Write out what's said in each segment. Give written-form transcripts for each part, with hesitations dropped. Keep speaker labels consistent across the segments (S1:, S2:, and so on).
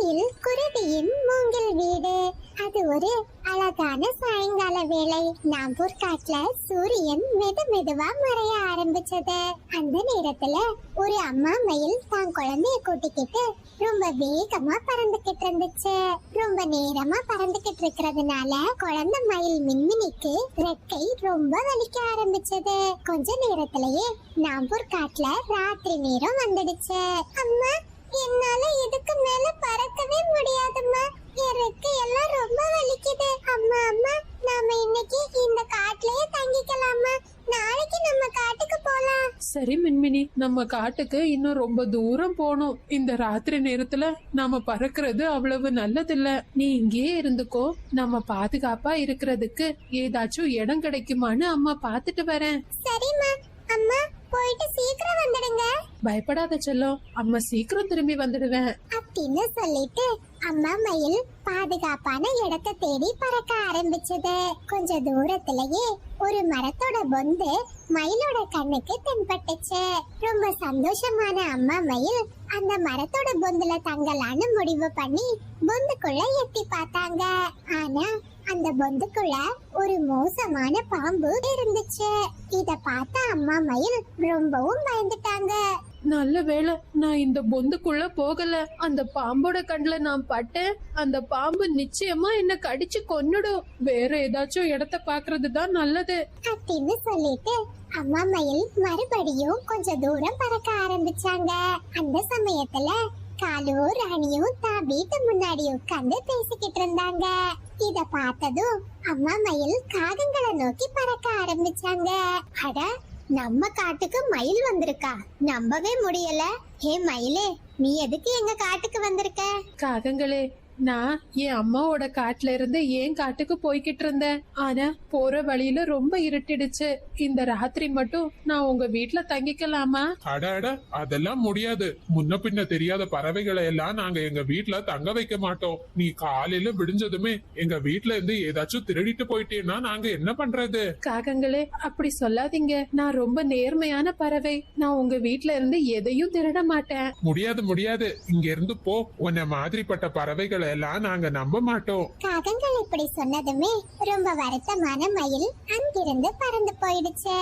S1: மயில் குருவியின் மூங்கில் வீடு. அது ஒரு அழகான சாயங்கால வேளை. நாம்பூர் காட்டுல சூரியன் மெதுவா மறைய ஆரம்பிச்சது. அந்த நேரத்துல ஒரு அம்மா மயில் தான் குழந்தைய கூட்டிக்கிட்டு ரொம்ப வேகமா பறந்துகிட்டு இருந்துச்சு. ரொம்ப நேரமா பறந்துகிட்டு இருக்கிறதுனால குழந்தை மயில் மின்மினிக்கு ரெக்கை ரொம்ப வலிக்க ஆரம்பிச்சது. கொஞ்ச நேரத்திலேயே நாம்பூர் காட்டுல ராத்திரி நேரம் வந்துடுச்சு. அம்மா, என்னால இதுக்கு மேல பறக்கவே முடியாதும்மா. என் ரெக்கை எல்லாம் ரொம்ப வலிக்குது. அம்மா அம்மா, நாம இன்னைக்கு இந்த காட்டுலயே தங்கிக்கலாமா? நாளைக்கு நம்ம காட்டுக்கு போலாம்.
S2: சரி மின்மினி, நம்ம காட்டுக்கு இன்னும் ரொம்ப தூரம் போகணும். இந்த ராத்திரி நேரத்துல நாம பறக்கிறது அவ்வளவு நல்லதில்ல. நீ இங்கேயே இருந்துக்கோ. நம்ம பாதுகாப்பா இருக்கிறதுக்கு ஏதாச்சும் இடம் கிடைக்குமான்னு அம்மா பாத்துட்டு வரேன்.
S1: சரிம்மா. அம்மா, போயிட்டு சீக்கிரம் வந்துடுங்க.
S2: பயப்படாத செல்லம், அம்மா சீக்கிரம் திரும்பி வந்துடுவேன்
S1: அப்படின்னு சொல்லிட்டு அம்மா மயில் பாதுகாப்பான இடத்தை தேடி பறக்க ஆரம்பிச்சது. கொஞ்ச தூரத்திலேயே ஒரு மரத்தோட பொந்து மயிலோட கண்ணுக்கு தென்பட்டுச்சு. ரொம்ப சந்தோஷமான அம்மா மயில் அந்த மரத்தோட பொந்துல தங்கலான்னு முடிவு பண்ணி பொந்துக்குள்ள எட்டி பார்த்தாங்க. ஆனா அந்த பொந்துக்குள்ள ஒரு மோசமான பாம்பு இருந்துச்சு. இத பார்த்த அம்மா மயில் ரொம்பவும் பயந்துட்டாங்க.
S2: நல்ல வேளை நான் இந்த பொந்துக்குள்ள போகல. அந்த பாம்போட கண்ணுல நான் பட்டேன். அந்த பாம்பு நிச்சயமா என்ன கடிச்சு கொன்னுடும். வேற ஏதாச்சும் இடத்த பாக்குறது தான் நல்லது
S1: அப்படின்னு சொல்லிட்டு அம்மா மயில் மறுபடியும் கொஞ்ச தூரம் பறக்க ஆரம்பிச்சாங்க. அந்த சமயத்துல காலு ராணியும் தான் வீட்டு முன்னாடி உட்கார்ந்து பேசிக்கிட்டு இருந்தாங்க. இத பார்த்ததும் அம்மா மயில் காகங்களை நோக்கி பறக்க ஆரம்பிச்சாங்க. அட, நம்ம காட்டுக்கு மயில் வந்திருக்கா? நம்பவே முடியல. ஹே மயிலே, நீ எதுக்கு எங்க காட்டுக்கு வந்திருக்க?
S2: காகங்களே, நான் என் அம்மாவோட காட்டுல இருந்து என் காட்டுக்கு போய்கிட்டு இருந்தேன். ஆனா போற வழியில ரொம்ப இருட்டிடுச்சு. இந்த ராத்திரி மட்டும் நான் உங்க வீட்டுல தங்கிக்கலாமா?
S3: அட, அதெல்லாம் முடியாது. முன்ன பின்ன தெரியாத பறவைகளை எல்லாம் நாங்க எங்க வீட்டுல தங்க வைக்க மாட்டோம். நீ காலையில விடிஞ்சதுமே எங்க வீட்டுல இருந்து ஏதாச்சும் திருடிட்டு போயிட்டேன்னா நாங்க என்ன பண்றது?
S2: காகங்களே, அப்படி சொல்லாதீங்க. நான் ரொம்ப நேர்மையான பறவை. நான் உங்க வீட்டுல இருந்து எதையும் திருட மாட்டேன்.
S3: முடியாது. இங்க இருந்து போ. உன்ன மாதிரிப்பட்ட பறவைகளை எல்லாம் நாங்க நம்ப மாட்டோம்.
S1: காகங்கள் இப்படி சொன்னதுமே ரொம்ப வருத்தமான மயில் அங்கிருந்து பறந்து போயிடுச்சு.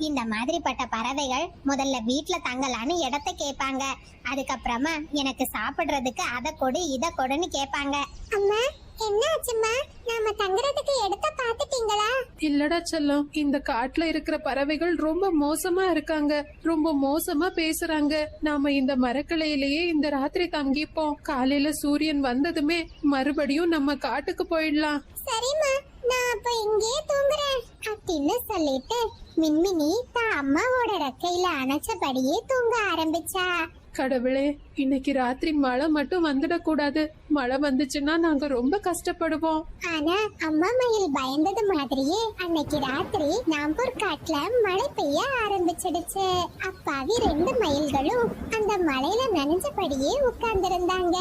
S1: இந்த மாதிரிப்பட்ட பறவைகள் முதல்ல வீட்டுல தங்கலான்னு இடத்தை கேட்பாங்க. அதுக்கப்புறமா எனக்கு சாப்பிடுறதுக்கு அதை கொடு இத கொடுன்னு கேட்பாங்க. அம்மா, என்ன ஆச்சுமா? நாம தங்குறதுக்கு இடத்த பாத்துட்டீங்களா?
S2: இல்லடா செல்லம், இந்த காட்டுல இருக்கிற பறவைகள் ரொம்ப மோசமா இருக்காங்க. ரொம்ப மோசமா பேசுறாங்க. நாம இந்த மரக்கிளையிலேயே இந்த ராத்திரி தங்கிப்போம். காலையில சூரியன் வந்ததுமே மறுபடியும் நம்ம காட்டுக்கு போயிடலாம்.
S1: சரிம்மா, நான் அப்ப இங்கேயே தூங்குறேன் அப்படின்னு சொல்லிட்டு மின்மினி தான் அம்மாவோட ரெக்கையில அணைச்சபடியே தூங்க ஆரம்பிச்சா.
S2: கடவுளே, இன்னைக்கு ராத்திரி மழை மட்டும் வந்துடக்கூடாது. மழை வந்துச்சுன்னா நாங்க ரொம்ப கஷ்டப்படுவோம்.
S1: ஆனா அம்மா மயில் பயந்தது மாதிரியே அன்னைக்கு ராத்திரி நாம்பூர் காட்டுல மழை பெய்ய ஆரம்பிச்சிடுச்சு. அப்பாவி 2 மயில்களும் அந்த மழையில நனைஞ்சபடியே உட்கார்ந்து இருந்தாங்க.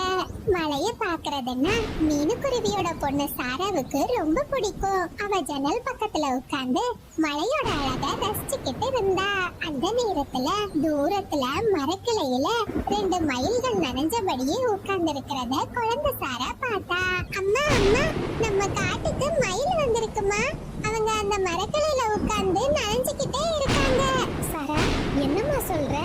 S1: மழைய பாக்குறதுன்னா மீனுக்குருவியோட பொண்ணு சாராவுக்கு ரொம்ப பிடிக்கும். அவ ஜன்னல் பக்கத்துல உட்கார்ந்து மழையோட அழக ரசிச்சுக்கிட்டு இருந்தா. அந்த நேரத்துல தூரத்துல மரக்கிளையில 2 மயில்கள் நனைஞ்சபடியே உட்கார்ந்து இருக்கிறத குழந்தை சாரா பார்த்தா. அம்மா அம்மா, நம்ம காட்டுக்கு மயில் வந்திருக்குமா? அவங்க அந்த மரக்கிளையில உட்கார்ந்து நனைஞ்சுக்கிட்டே இருக்காங்க. சாரா, என்னம்மா சொல்ற?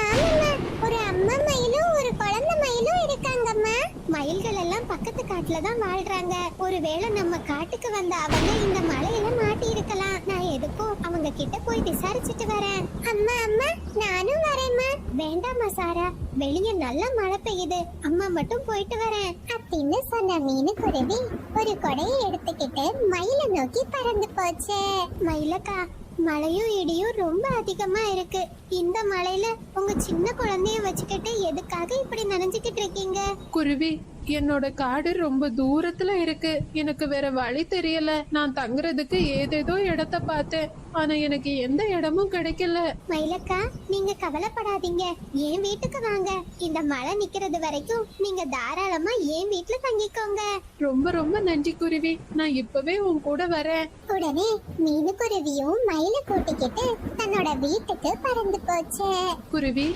S1: ஆமாம்மா, ஒரு அம்மா மயிலும் ஒரு குழந்தை மயிலும் இருக்காங்கம்மா. மயில்கள் எல்லாம் பக்கத்து காட்டுல தான் வாழ்றாங்க. ஒருவேளை நம்ம காட்டுக்கு வந்த அவங்க இந்த மலையில மாட்டி இருக்கலாம். நான் எதுக்கும் அவங்க கிட்ட போய் விசாரிச்சுட்டு வரேன். அம்மா அம்மா, நானும் வரேம்மா. வேண்டாமா சாரா, வெளியே நல்ல மழை பெய்யுது. அம்மா மட்டும் போயிட்டு வரேன் அப்படின்னு சொன்ன மீனுக்குருவி ஒரு கொடையை எடுத்துக்கிட்டு மயில நோக்கி பறந்து போச்சு. மயிலக்கா, மழையும் இடியும் ரொம்ப அதிகமா இருக்கு. இந்த மழையில உங்க சின்ன குழந்தைய வச்சுக்கிட்டு எதுக்காக இப்படி நனைஞ்சுக்கிட்டு இருக்கீங்க?
S2: குருவி, என்னோட காடு ரொம்ப தூரத்துல இருக்கு. எனக்கு வேற வழி தெரியல. நான் தங்குறதுக்கு ஏதேதோ இடத்த பார்த்தேன். ஆனா எனக்கு எந்த இடமும் கிடைக்கல.
S1: மயிலக்கா, நீங்க கவலைப்படாதீங்க. என் வீட்டுக்கு வாங்க. இந்த மழை நிக்கிறது வரைக்கும் நீங்க தாராளமா என் வீட்டுல தங்கிக்கோங்க.
S2: ரொம்ப ரொம்ப நன்றி குருவி. நான் இப்பவே உன் கூட வரேன்.
S1: உடனே மீனுக்குருவியும் மயில கூட்டிக்கிட்டு தன்னோட வீட்டுக்கு பறந்து போச்சு.
S2: குருவி,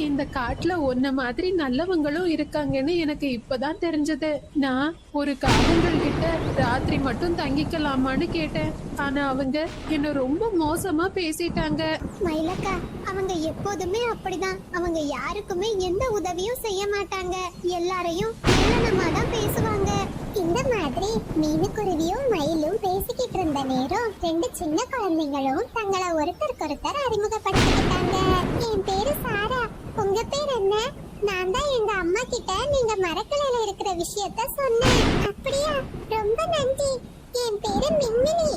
S2: இந்த காட்டுல உன்ன மாதிரி நல்லவங்களும் இருக்காங்கன்னு எனக்கு இப்பதான் தெரிஞ்சது. நான் ஒரு காகங்கள் கிட்ட ராத்திரி மட்டும் தங்கிக்கலாமான்னு கேட்டேன். ஆனா அவங்க என்ன ரொம்ப மோசமா பேசிட்டாங்க.
S1: மயிலக்கா, அவங்க எப்போதுமே அப்படிதான். அவங்க யாருக்குமே எந்த உதவியும் செய்ய மாட்டாங்க. எல்லாரையும் ஏளனமா தான் பேசுவாங்க. இந்த மாதிரி மீனுக்குருவியும் மயிலும் பேசிக்கிட்டு இருந்த நேரம் 2 சின்ன குழந்தைங்களும் தங்களை ஒருத்தருக்கொருத்தர் அறிமுகப்படுத்திக்கிட்டாங்க. என் பேரு சாரா, உங்க பேர் என்ன? நான் தான் எங்க அம்மா கிட்ட நீங்க மரக்கிளையில இருக்கிற விஷயத்த சொன்னேன். அப்படியா? ரொம்ப நன்றி. என் பேரு மின்மினி.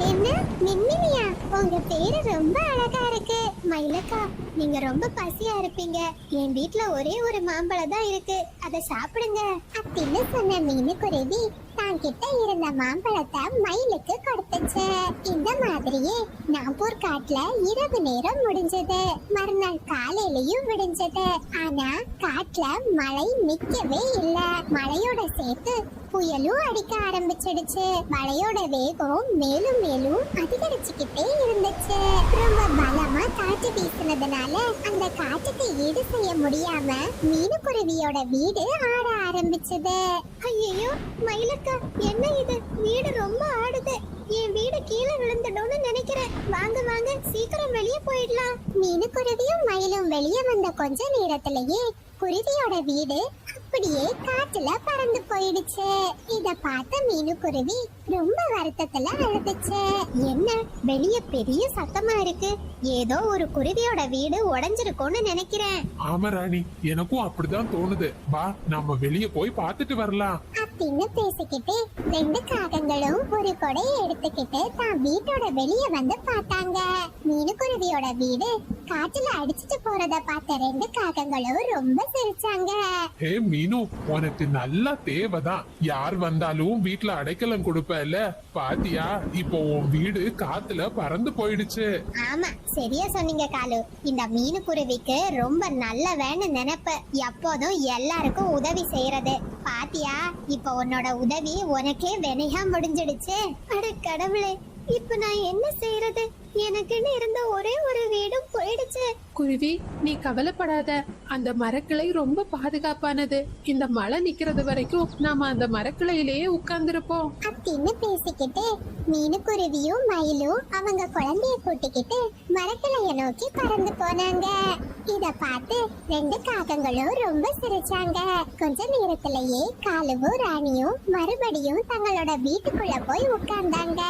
S1: என்ன மின்மினியா? உங்க பேரு ரொம்ப அழகா இருக்கு. மயிலக்கா, நீங்க ரொம்ப பசியா இருப்பீங்க. என் வீட்ல ஒரே ஒரு மாம்பழம் தான் இருக்கு, அதை சாப்பிடுங்க அப்படின்னு சொன்ன மீனுக்குருவி தான் கிட்ட இருந்த மாம்பழத்தை மயிலுக்கு கொடுத்துச்சு. இந்த மாதிரியே நாம்பூர் காட்டுல இரவு நேரம் முடிஞ்சது. மறுநாள் காலையிலயும் விடிஞ்சது. ஆனா காட்டுல மழை நிக்கவே இல்ல. மழையோட சேர்த்து புயலும் அடிக்க ஆரம்பிச்சிடுச்சு. மழையோட வேகம் மேலும் மேலும் அதிகரிச்சுக்கிட்டே இருந்துச்சு. ரொம்ப பலமா காற்று வீசினதுனால அந்த காற்றுக்கு ஈடு செய்ய முடியாம மீனுக்குருவியோட வீடு ஆட ஆரம்பிச்சது. ஐயோ மயிலக்கா, என்ன இது? வீடு ரொம்ப ஆடுது. என் வீடு கீழே விழுந்துடும்னு நினைக்கிறேன். வாங்க வாங்க, சீக்கிரம் வெளியே போயிடலாம். மீனுக்குருவியும் மயிலும் வெளியே வந்த கொஞ்ச நேரத்திலேயே குருவியோட வீடு அப்படியே காற்றுல பறந்து போயிடுச்சு. இத பார்த்த மீனுக்குருவி ரொம்ப வருத்தத்துல அழுதுச்சு. என்ன வெளியே பெரிய சத்தமா இருக்கு? ஏதோ ஒரு குருவியோட வீடு உடைஞ்சிருக்கும்னு நினைக்கிறேன்.
S3: ஆமா ராணி, எனக்கும் அப்படிதான் தோணுது. வா நம்ம வெளியே போய் பார்த்துட்டு வரலாம்
S1: அப்படின்னு பேசிக்கிட்டு 2 காகங்களும் ஒரு கொடையை எடுத்துக்கிட்டு தான் வீட்டோட வெளியே வந்து பார்த்தாங்க. மீனுக்குருவியோட வீடு காற்றுல அடிச்சிட்டு போறத பார்த்த 2 காகங்களும் ரொம்ப சிரிச்சாங்க.
S3: ஹே மீனு, உனக்கு நல்லா தேவைதான். யார் வந்தாலும் வீட்ல அடைக்கலம் கொடுப்பல. பாத்தியா, இப்போ உன் வீடு காத்துல பறந்து போயிடுச்சு.
S1: ஆமா, சரியா சொன்னீங்க காலு. இந்த மீனுக்குருவிக்கு ரொம்ப நல்ல வேணும் நினைப்பு. எப்போதும் எல்லாருக்கும் உதவி செய்யறது. பாத்தியா, இப்ப உன்னோட உதவி உனக்கே வினையா முடிஞ்சிடுச்சு. அட கடவுளே, இப்ப நான் என்ன செய்யறது? எனக்குன்னு இருந்த ஒரே ஒரு வீடும் போயிடுச்சு.
S2: குருவி, நீ கவலைப்படாத. அந்த மரக்கிளை ரொம்ப பாதுகாப்பானது. இந்த மழை நிக்கிறது வரைக்கும் நாம அந்த மரக்கிளையிலேயே உட்கார்ந்துருப்போம்
S1: அப்படின்னு பேசிக்கிட்டு மீனுக்குருவியும் மயிலும் அவங்க குழந்தைய கூட்டிக்கிட்டு மரக்கிளைய நோக்கி பறந்து போனாங்க. இத பார்த்து 2 காகங்களும் ரொம்ப சிரிச்சாங்க. கொஞ்ச நேரத்திலேயே காலுவும் ராணியும் மறுபடியும் தங்களோட வீட்டுக்குள்ள போய் உட்கார்ந்தாங்க.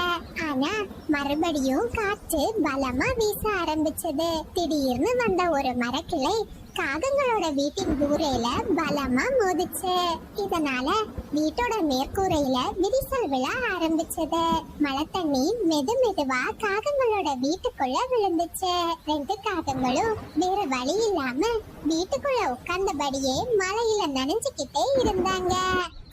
S1: ஆனா மறுபடியும் காற்று பலமா வீச ஆரம்பிச்சது. திடீர்னு வந்த ஒரு மரக்கிளை காகங்களோட வீட்டின் கூரையில பலமா மோதிச்சு. இதனால வீட்டோட மேற்கூரையில விரிசல் விழ ஆரம்பிச்சது. மழை தண்ணி மெது மெதுவா காகங்களோட வீட்டுக்குள்ள விழுந்துச்சு. 2 காகங்களும் வேற வழி இல்லாம வீட்டுக்குள்ள உட்கார்ந்தபடியே மழையில நனைஞ்சுக்கிட்டே இருந்தாங்க.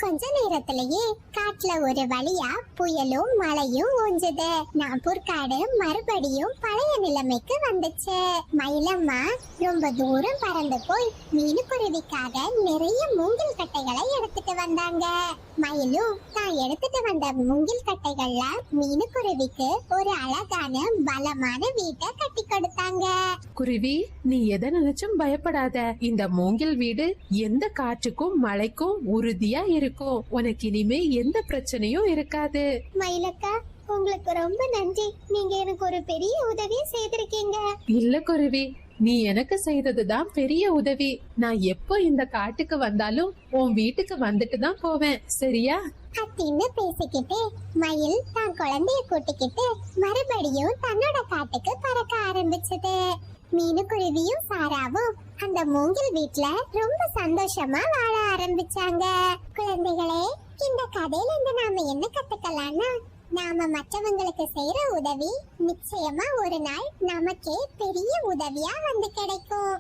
S1: கொஞ்ச நேரத்திலேயே காட்டுல ஒரு வழியா புயலும் மழையும் ஓஞ்சது. நாம்பூர் காடு மறுபடியும் பழைய நிலைமைக்கு வந்துச்சு. மயிலம்மா ரொம்ப தூரம் பறந்து போய் மீனுக்குருவிக்காக நிறைய மூங்கில் கட்டைகளை எடுத்துட்டு வந்தாங்க. மயிலும் தான் எடுத்துட்டு வந்த மூங்கில் கட்டைகள்ல மீனுக்குருவிக்கு ஒரு அழகான பலமான வீட்டை கட்டி கொடுத்தாங்க.
S2: குருவி, நீ எதை நினைச்சும் பயப்படாத. இந்த மூங்கில் வீடு எந்த காற்றுக்கும் மழைக்கும் உறுதியா இருக்கும். உனக்கு இனிமே எந்த பிரச்சனையும் இருக்காது.
S1: மயிலக்கா, உங்களுக்கு ரொம்ப நன்றி. நீங்க எனக்கு ஒரு பெரிய உதவி செய்திருக்கீங்க.
S2: இல்ல குருவி, நீ எனக்கு செய்ததுதான் பெரிய உதவி. நான் எப்போ இந்த காட்டுக்கு வந்தாலும் உன் வீட்டுக்கு வந்துட்டு தான் போவேன், சரியா?
S1: அப்படின்னு பேசிக்கிட்டு மயில் தான் குழந்தைய கூட்டிக்கிட்டு மறுபடியும் தன்னோட காட்டுக்கு பறக்க ஆரம்பிச்சது. மீனுக்குருவியும் சாராவும் அந்த மூங்கில் வீட்ல ரொம்ப சந்தோஷமா வாழ ஆரம்பிச்சாங்க. குழந்தைகளே, இந்த கதையில இருந்து நாம என்ன கத்துக்கலாம்னா, நாம மற்றவங்களுக்கு செய்யற உதவி நிச்சயமா ஒரு நாள் நமக்கே பெரிய உதவியா வந்து கிடைக்கும்.